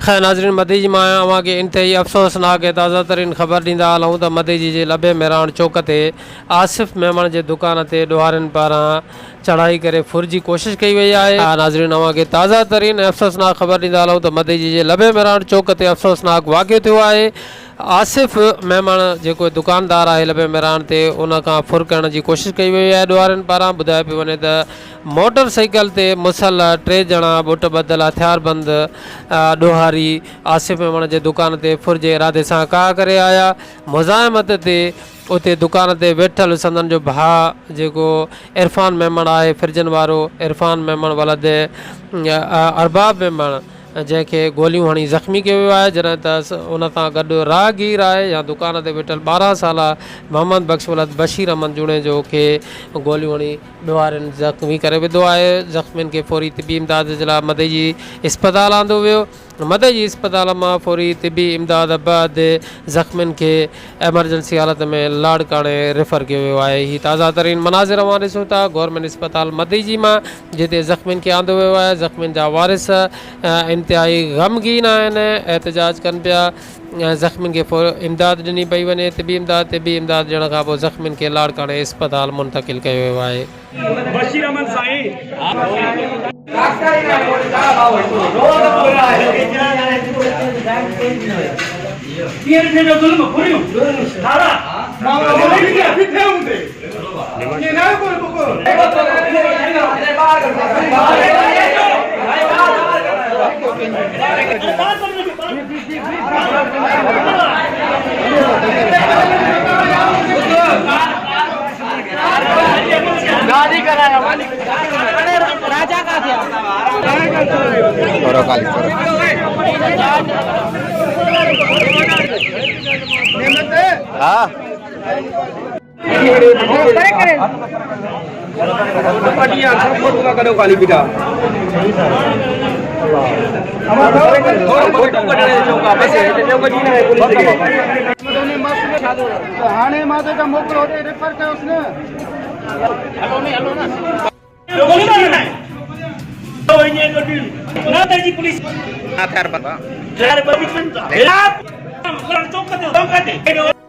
खैर नाज़रीन, मदीजी मां अवां खे इंतहाई अफ़सोसनाक ऐं ताज़ा तरीन ख़बर ॾींदा हलूं त मदीजी जे लबे मेराण चौक ते आसिफ़ मेमण जे दुकान ते ॾोहारनि पारां चढ़ाई करे फुर जी कोशिश कई वई आहे। नाज़रीन, अवां खे ताज़ा तरीन ऐं अफ़सोसनाक ख़बर ॾींदा हलूं त मदीजी जे लबे मेराण चौक ते अफ़सोसनाक वाक़ियो थियो आहे। आसिफ़ मेमण जेको दुकानदार आहे लबे मेराण ते, उन खां फुर करण जी कोशिश कई वई आहे ॾोहारनि पारां। ॿुधायो पियो वञे त मोटर साइकिल ते मुसल 3 ॼणा बुट बदल हथियारबंद ॾोहारी आसिफ़ मेमण जे दुकान ते फुर जे इरादे सां काह करे आया। मुज़ाहिमत ते उते दुकान ते वेठल संदन जो भाउ जेको इरफान मेमण आहे, फिरजन वारो इरफान मेमण वलद अरबाब मेमण, जंहिंखे गोलियूं हणी ज़ख़्मी कयो वियो आहे, जॾहिं त उन सां गॾु राहगीर आहे या दुकान ते वेठल 12 साला मोहम्मद बख्श वलद बशीर अहमद जूणे जो खे गोलियूं हणी ॾोहारनि ज़ख़्मी करे विधो आहे। ज़ख़्मियुनि खे फौरी तिबी इमदाद जे लाइ मदईजी इस्पताल आंदो वियो। मदईजी इस्पताल मां फौरी तिबी इमदाद बैदि ज़ख़्मियुनि खे एमरजेंसी हालत में लाड़काणे रेफर कयो वियो आहे। ही ताज़ा तरीन मनाज़िर अवां ॾिसूं था गवर्नमेंट इस्पताल मदईजी मां, जिते ज़ख़्मियुनि खे आंदो वियो आहे। ज़ख़्मियुनि जा वारिस इंतिहाई ग़मगीन आहिनि, एहतजाज कनि पिया। ज़ख़्मियुनि खे इमदाद ॾिनी पई वञे, तिबी इमदाद ॾियण खां पोइ ज़ख़्मियुनि खे लाड़काणे इस्पताल मुंतक़िल कयो वियो आहे। बशीर अहमद साईं गाड़ी कराया राजा का था हाँ हाणे मां त मोकिलो रेफर कयो उसने हेलो नहीं हेलो ना लोगों ने ना तेरी पुलिस ना यार बंदा यार बंदा चौक दे